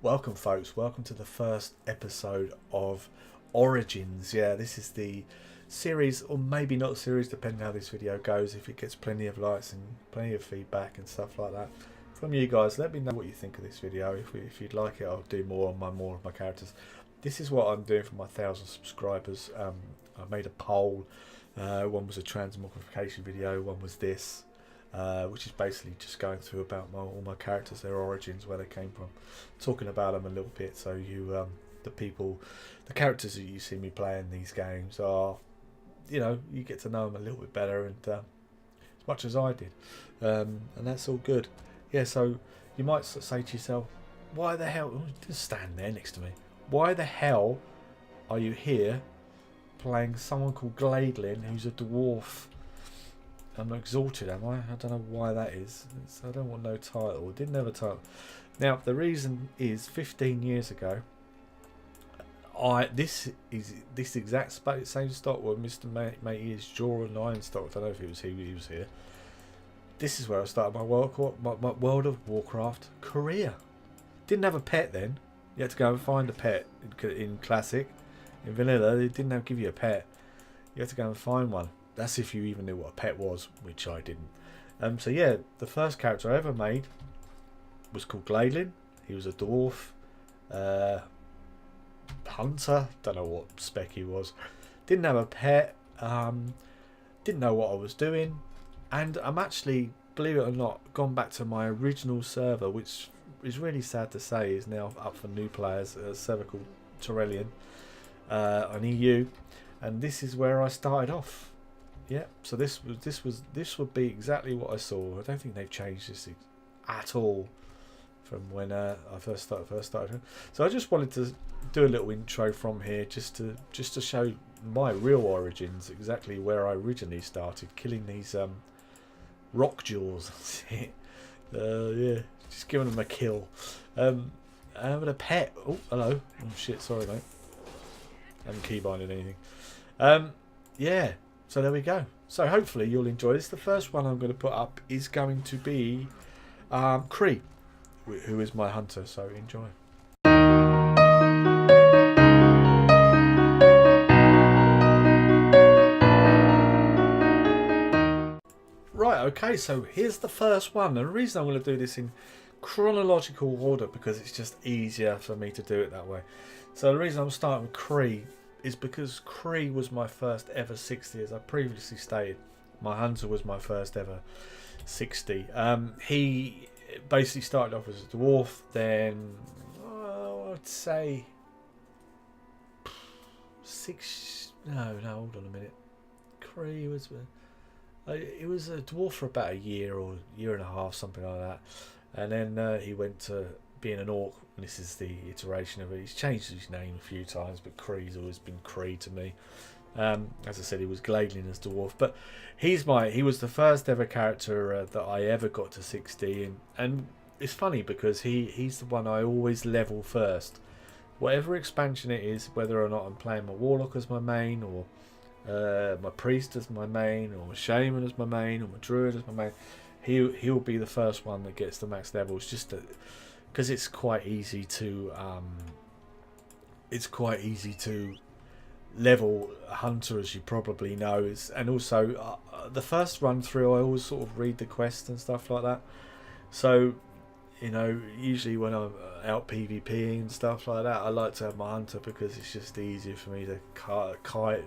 Welcome folks, welcome to the first episode of Origins. Yeah, this is the series, or maybe not series, depending how this video goes. If it gets plenty of likes and plenty of feedback and stuff like that from you guys, let me know what you think of this video. If you'd like it, I'll do more of my characters. This is what I'm doing for my 1,000 subscribers. I made a poll. One was a transmogrification video, one was this. Which is basically just going through about all my characters, their origins, where they came from, talking about them a little bit, so you, the characters that you see me playing these games are, you get to know them a little bit better, and as much as I did, and that's all good. Yeah, so you might say to yourself, why the hell, just stand there next to me, why the hell are you here playing someone called Gladelin, who's a dwarf? I'm exalted, am I? I don't know why that is. I don't want no title. Didn't have a title. Now, the reason is 15 years ago, this exact same stock where Mr. Matey is Jaw and Iron stock. I don't know if it was he was here. This is where I started my World of Warcraft career. Didn't have a pet then. You had to go and find a pet in Classic. In Vanilla, they didn't give you a pet. You had to go and find one. That's if you even knew what a pet was, which I didn't. So yeah, the first character I ever made was called Gladelin. He was a dwarf, hunter. Don't know what spec he was. Didn't have a pet. Didn't know what I was doing, and I'm actually, believe it or not, gone back to my original server, which is really sad to say is now up for new players. A server called Torellian on EU, and this is where I started off. Yeah, so this would be exactly what I saw. I don't think they've changed this at all from when I first started. So I just wanted to do a little intro from here, just to show my real origins, exactly where I originally started, killing these rock jaws. Yeah, just giving them a kill. Having a pet. Oh, hello. Oh shit, sorry mate. I haven't keybinded anything. Yeah. So there we go. So hopefully you'll enjoy this. The first one I'm going to put up is going to be Cree, who is my hunter. So enjoy. Right, okay, so here's the first one. And the reason I'm going to do this in chronological order, because it's just easier for me to do it that way. So the reason I'm starting with Cree is because Cree was my first ever 60, as I previously stated. My hunter was my first ever 60. He basically started off as a dwarf, then I'd say hold on a minute. Cree was it was a dwarf for about a year or year and a half, something like that, and then he went to being an orc. This is the iteration of it. He's changed his name a few times, but Cree's always been Cree to me. As I said, he was Gladelin as dwarf, but he was the first ever character that I ever got to 60, and it's funny because he's the one I always level first, whatever expansion it is, whether or not I'm playing my Warlock as my main, or my Priest as my main, or my Shaman as my main, or my Druid as my main. He'll be the first one that gets the max levels, just because it's quite easy to level a hunter, as you probably know. And also the first run through, I always sort of read the quests and stuff like that. So usually when I'm out PvPing and stuff like that, I like to have my hunter because it's just easier for me to kite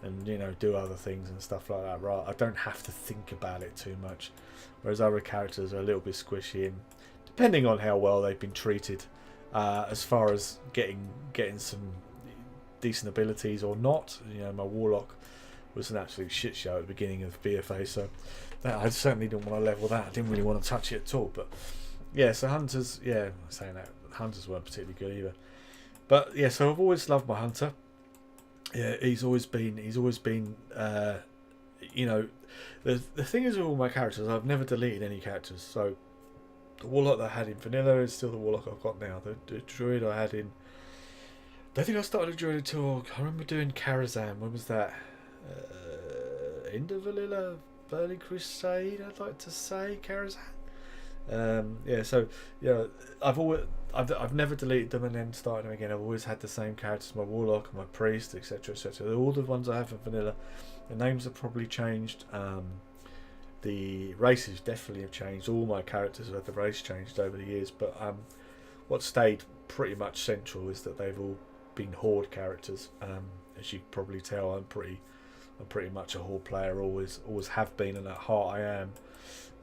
and do other things and stuff like that. Right, I don't have to think about it too much, whereas other characters are a little bit squishy, and depending on how well they've been treated, as far as getting some decent abilities or not. My Warlock was an absolute shit show at the beginning of BFA, so I certainly didn't want to level that. I didn't really want to touch it at all. But yeah, so hunters, yeah, saying that, hunters weren't particularly good either. But yeah, so I've always loved my hunter. Yeah, he's always been the thing is with all my characters, I've never deleted any characters. So the Warlock that I had in Vanilla is still the Warlock I've got now. The Druid I had in, I don't think I started a Druid until, I remember doing Karazhan. When was that? End of Vanilla, early Crusade, I'd like to say, Karazhan. Yeah, so yeah, I've never deleted them and then started them again. I've always had the same characters: my warlock, my priest, etc., etc. All the ones I have in vanilla. The names have probably changed. The races definitely have changed. All my characters have had the race changed over the years, but what stayed pretty much central is that they've all been horde characters. As you can probably tell, I'm pretty much a horde player. Always have been, and at heart I am.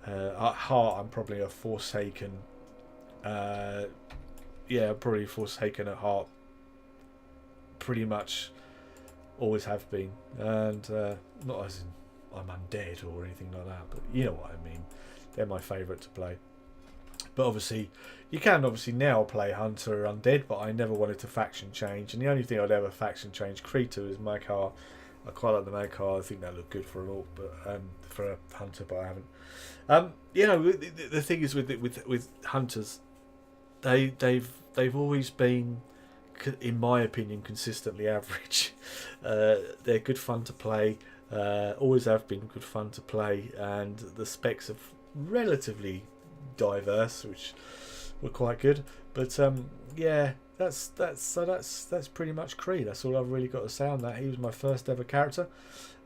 At heart, I'm probably a Forsaken. Yeah, probably Forsaken at heart. Pretty much, always have been, and not as in I'm undead or anything like that, but you know what I mean. They're my favourite to play. But obviously, you can obviously now play Hunter Undead, but I never wanted to faction change, and the only thing I'd ever faction change Cretu is Macar. I quite like the Macar. I think that looked good for an Orc, but for a Hunter, but I haven't. You know, the thing is with Hunters, they've always been, in my opinion, consistently average. They're good fun to play. Always have been good fun to play, and the specs are relatively diverse, which were quite good. But yeah, that's pretty much Kree. That's all I've really got to say on that. He was my first ever character,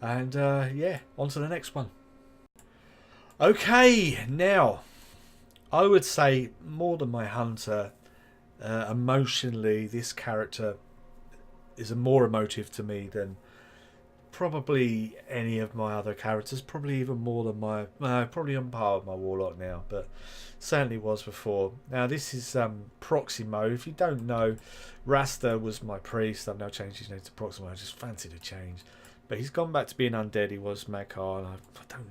and yeah, on to the next one. Okay, now I would say more than my Hunter, emotionally, this character is more emotive to me than probably any of my other characters. Probably even more than my probably on par with my Warlock now, but certainly was before. Now this is Proximo. If you don't know, Rasta was my priest. I've now changed his name to Proximo. I just fancied a change, but he's gone back to being undead. He was Makar, and I don't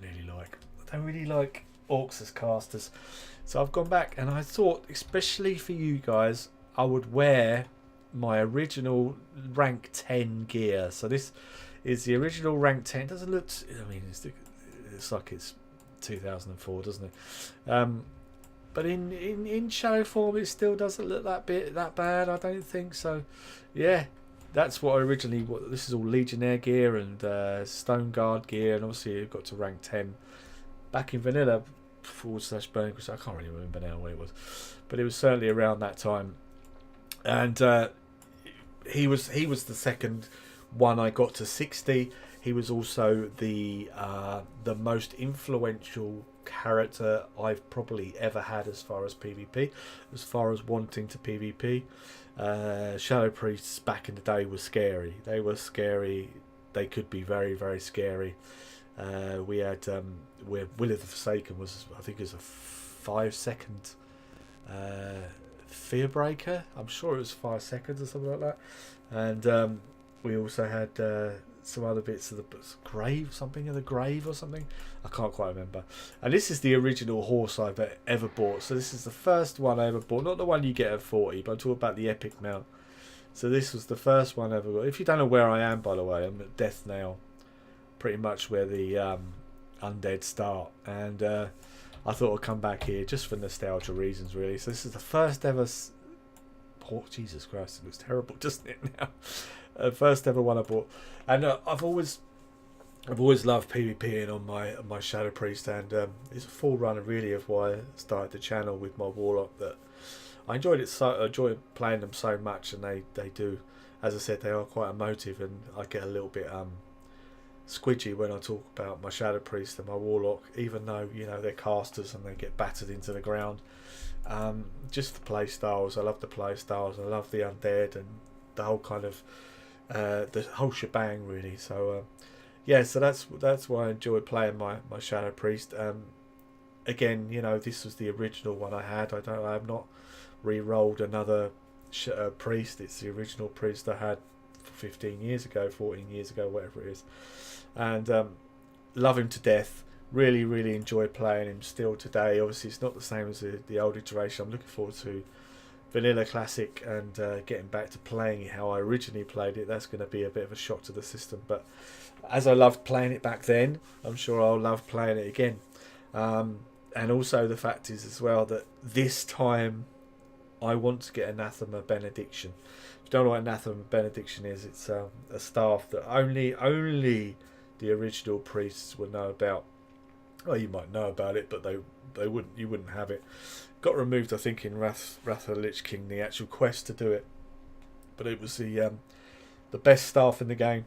really like orcs as casters, so I've gone back, and I thought, especially for you guys, I would wear my original rank 10 gear. So this is the original rank 10. Doesn't look, I mean, it's like it's 2004, doesn't it? But in shadow form, it still doesn't look that bad. I don't think so. Yeah, that's what I originally. This is all Legionnaire gear and Stone Guard gear, and obviously it got to rank 10 back in vanilla / burning. I can't really remember now when it was, but it was certainly around that time. And he was the second one I got to 60. He was also the most influential character I've probably ever had as far as PvP, as far as wanting to PvP. Shadow Priests back in the day were scary. They were scary. They could be very, very scary. We had where Will of the Forsaken was, I think it was a 5-second fear breaker. I'm sure it was 5 seconds or something like that. And we also had some other bits of the grave, something in the grave or something. I can't quite remember. And this is the original horse I've ever bought. So this is the first one I ever bought. Not the one you get at 40, but I'm talking about the epic mount. So this was the first one I ever got. If you don't know where I am, by the way, I'm at Death Nail, pretty much where the undead start. And I thought I'd come back here just for nostalgia reasons, really. So this is the first ever... Oh, Jesus Christ, it looks terrible, doesn't it now? First ever one I bought, and I've always loved PvPing on my Shadow Priest, and it's a forerunner really of why I started the channel with my Warlock. That I enjoyed playing them so much, and they do, as I said, they are quite emotive, and I get a little bit squidgy when I talk about my Shadow Priest and my Warlock, even though they're casters and they get battered into the ground. Just the play styles, I love the play styles. I love the undead and the whole kind of the whole shebang, really. So yeah, so that's why I enjoyed playing my Shadow Priest. Again, this was the original one I had. I have not re-rolled another priest. It's the original priest I had 15 years ago, 14 years ago, whatever it is, and love him to death. Really, really enjoy playing him still today. Obviously, it's not the same as the old iteration. I'm looking forward to Vanilla Classic and getting back to playing it how I originally played it. That's going to be a bit of a shock to the system, but as I loved playing it back then, I'm sure I'll love playing it again. And also the fact is as well that this time I want to get Anathema Benediction. If you don't know what Anathema Benediction is, it's a staff that only the original priests would know about. Well, you might know about it, but they you wouldn't have it. Got removed, I think, in Wrath of the Lich King, the actual quest to do it. But it was the best staff in the game.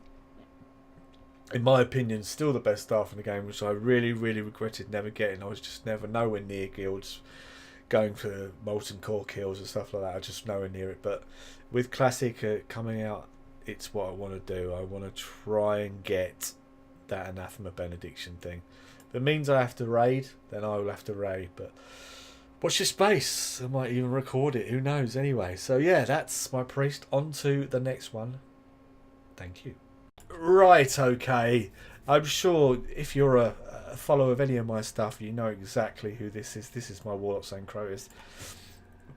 In my opinion, still the best staff in the game, which I really, really regretted never getting. I was just never nowhere near guilds, going for molten core kills and stuff like that. I just nowhere near it. But with Classic coming out, it's what I want to do. I want to try and get that Anathema Benediction thing. If it means I have to raid, then I will have to raid. But watch your space. I might even record it. Who knows? Anyway, so yeah, that's my priest. On to the next one. Thank you. Right, okay. I'm sure if you're a follower of any of my stuff, you know exactly who this is. This is my Warlock Sancrotus.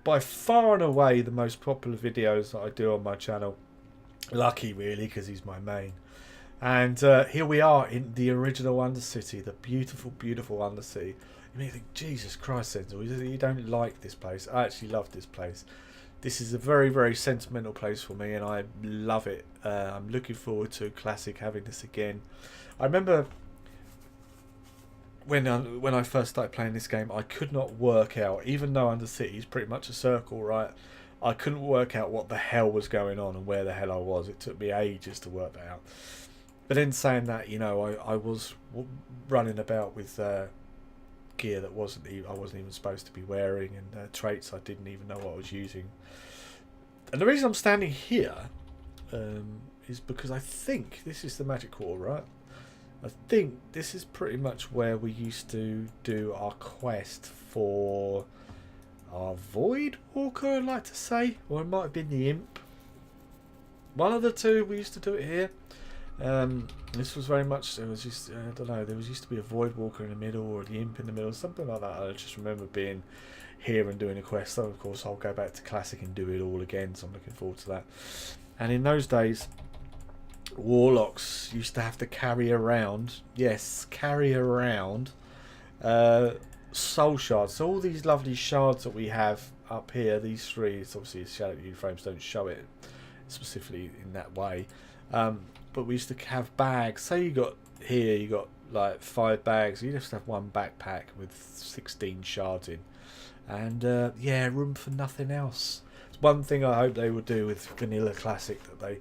By far and away the most popular videos that I do on my channel. Lucky, really, because he's my main. And here we are in the original Undercity, the beautiful, beautiful Undercity. You may think, Jesus Christ, Zenzul, you don't like this place. I actually love this place. This is a very, very sentimental place for me, and I love it. I'm looking forward to Classic having this again. I remember when I first started playing this game, I could not work out, even though Undercity is pretty much a circle, right? I couldn't work out what the hell was going on and where the hell I was. It took me ages to work that out. But then saying that, you know, I was running about with gear that I wasn't even supposed to be wearing, and traits I didn't even know what I was using. And the reason I'm standing here is because I think this is the Magic Quarter, right? I think this is pretty much where we used to do our quest for our Void Walker, I'd like to say, or it might have been the Imp. One of the two, we used to do it here. This was very much, it was just, I don't know, there used to be a Void Walker in the middle or the Imp in the middle, something like that. I just remember being here and doing a quest. So of course I'll go back to Classic and do it all again, so I'm looking forward to that. And in those days, Warlocks used to have to carry around, yes, carry around soul shards. So all these lovely shards that we have up here, these three, it's obviously Shadow frames don't show it specifically in that way. But we used to have bags. Say you got like 5 bags. You just have one backpack with 16 shards in, and yeah, room for nothing else. It's one thing I hope they would do with Vanilla Classic, that they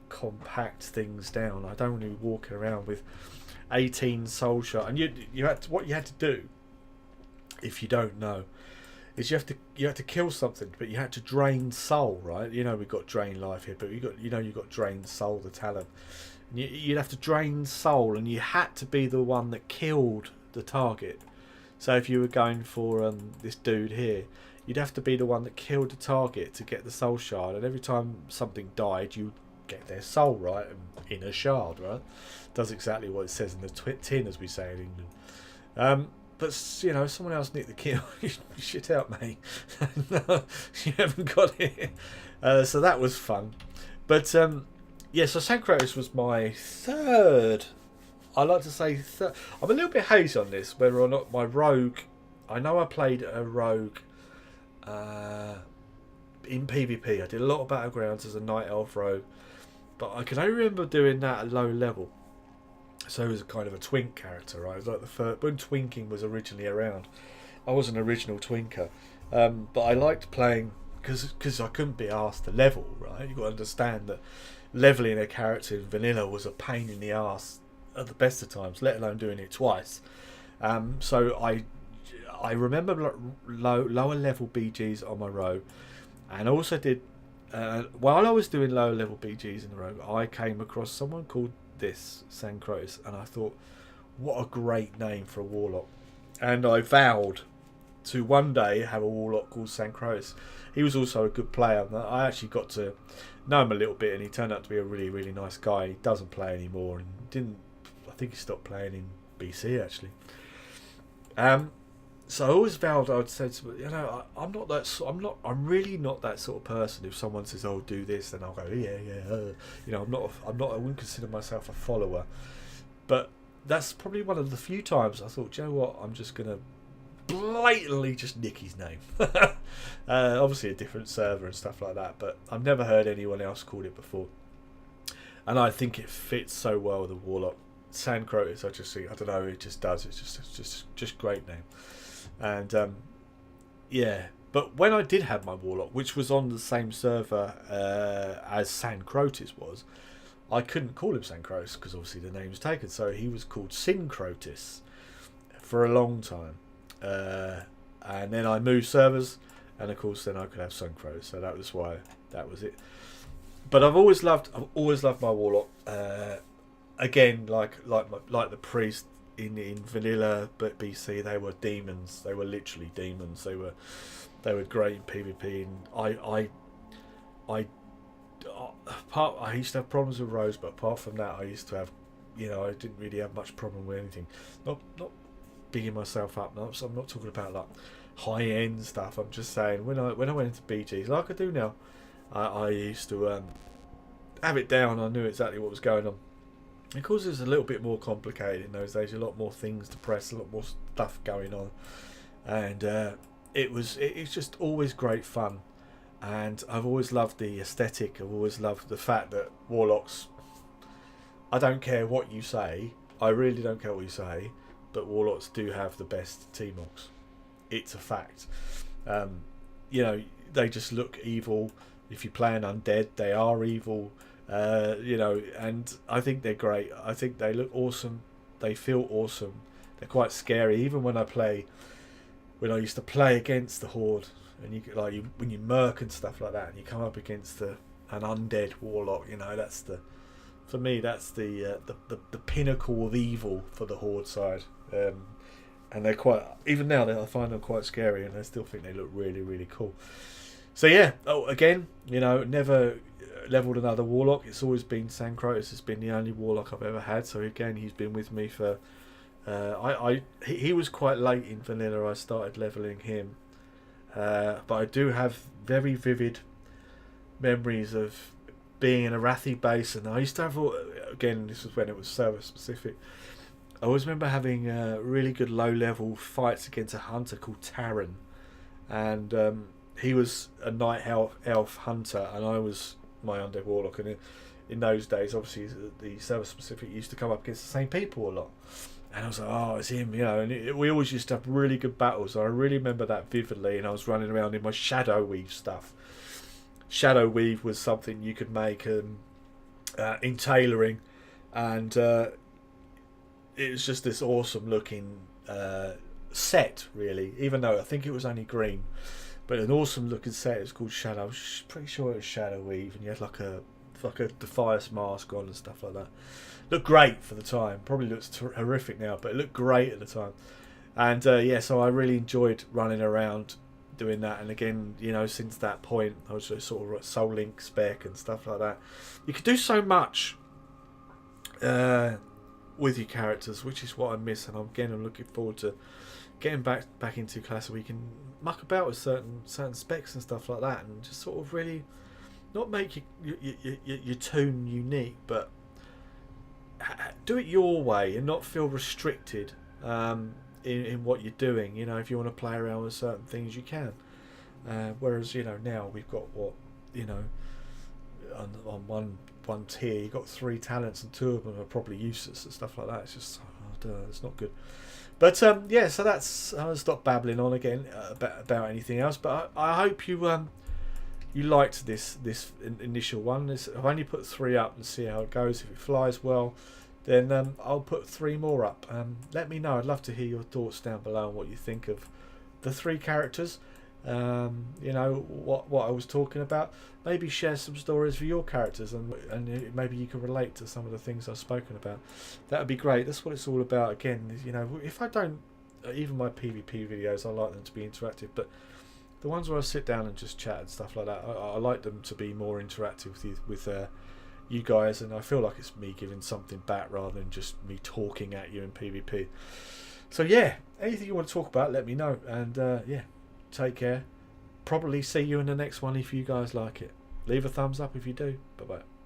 compact things down. I don't want to be walking around with 18 soul shards. And what you had to do, if you don't know, is you had to kill something, but you had to drain soul, right? You know, we've got drain life here, but you've got drain soul, the talent. And you'd have to drain soul, and you had to be the one that killed the target. So if you were going for this dude here, you'd have to be the one that killed the target to get the soul shard. And every time something died, you get their soul, right? In a shard, right? Does exactly what it says in the tin, as we say in England. But, you know, someone else nicked the kill. Shit out, mate. No, you haven't got it. So that was fun. But, yeah, so Sancrotus was my third. I like to say third. I'm a little bit hazy on this, whether or not my rogue. I know I played a rogue in PvP. I did a lot of Battlegrounds as a Night Elf rogue. But I can only remember doing that at low level. So it was kind of a twink character, right? It was like the first, when twinking was originally around. I was an original twinker, but I liked playing because I couldn't be asked to level, right? You've got to understand that leveling a character in vanilla was a pain in the arse at the best of times, let alone doing it twice. So I remember lower level BGs on my rogue, and also did while I was doing lower level BGs in the rogue, I came across someone called this Sancrotus, and I thought, what a great name for a warlock. And I vowed to one day have a warlock called Sancrotus. He was also a good player. I actually got to know him a little bit, and he turned out to be a really, really nice guy. He doesn't play anymore, and I think he stopped playing in BC actually. So I always vowed, I would say, you know, I'm really not that sort of person. If someone says, "Oh, do this," then I'll go, "Yeah." You know, I wouldn't consider myself a follower. But that's probably one of the few times I thought, "Do you know what? I'm just gonna blatantly just nick his name." Obviously, a different server and stuff like that, but I've never heard anyone else called it before, and I think it fits so well with the warlock. Sancrotus, I don't know, it just does. It's just great name. And yeah, but when I did have my Warlock, which was on the same server as San Crotis was, I couldn't call him San Crotis because obviously the name's taken, so he was called Sin Crotis for a long time. And then I moved servers, and of course then I could have Sun Crows, so that was why that was it. But I've always loved my Warlock. Again, like the priest in vanilla, but BC, they were demons. They were literally demons. They were great in PvP, and I used to have problems with Rose, but apart from that, I used to have, I didn't really have much problem with anything. Not bigging myself up. No, so I'm not talking about like high end stuff. I'm just saying when I went into BGs, like I do now, I used to have it down. I knew exactly what was going on. Of course, it was a little bit more complicated in those days. A lot more things to press, a lot more stuff going on, and it's just always great fun. And I've always loved the aesthetic. I've always loved the fact that Warlocks, I don't care what you say, I really don't care what you say, but Warlocks do have the best T-Mogs. It's a fact. They just look evil. If you play an undead, they are evil. And I think they're great. I think they look awesome. They feel awesome. They're quite scary. Even when I used to play against the Horde, and when you merc and stuff like that, and you come up against an undead Warlock, for me that's the pinnacle of evil for the Horde side. And they're quite, even now I find them quite scary, and I still think they look really, really cool. So yeah, again, never leveled another Warlock. It's always been San Crotis has been the only Warlock I've ever had. So again, he's been with me for. He was quite late in vanilla. I started leveling him, but I do have very vivid memories of being in a Arathi base, and I used to have. Again, this was when it was server specific. I always remember having really good low level fights against a hunter called Taran, and he was a night elf hunter, and I was my undead warlock. And in those days, obviously, the server specific used to come up against the same people a lot. And I was like, oh, it's him, and we always used to have really good battles. I really remember that vividly, and I was running around in my Shadow Weave stuff. Shadow Weave was something you could make in tailoring, and it was just this awesome looking set, really, even though I think it was only green. But an awesome looking set. It was called Shadow. I was pretty sure it was Shadow Weave, and you had like a Defias mask on and stuff like that. Looked great for the time. Probably looks horrific now, but it looked great at the time. And so I really enjoyed running around doing that. And again, since that point, I was sort of Soul Link spec and stuff like that. You could do so much with your characters, which is what I miss. And I'm looking forward to getting back into class where you can muck about with certain specs and stuff like that, and just sort of really not make your tune unique, but do it your way and not feel restricted in what you're doing. If you want to play around with certain things, you can. Whereas now we've got on one tier you've got 3 talents, and 2 of them are probably useless and stuff like that. It's just it's not good. But so that's, I'll stop babbling on again about anything else. But I hope you liked this initial one. I've only put 3 up and see how it goes. If it flies well, then I'll put 3 more up. Let me know. I'd love to hear your thoughts down below on what you think of the 3 characters. What I was talking about. Maybe share some stories for your characters, and maybe you can relate to some of the things I've spoken about. That would be great. That's what it's all about. Again, if I don't, even my PvP videos, I like them to be interactive, but the ones where I sit down and just chat and stuff like that, I like them to be more interactive with you guys, and I feel like it's me giving something back rather than just me talking at you in PvP. So yeah, anything you want to talk about, let me know, and take care. Probably see you in the next one if you guys like it. Leave a thumbs up if you do. Bye bye.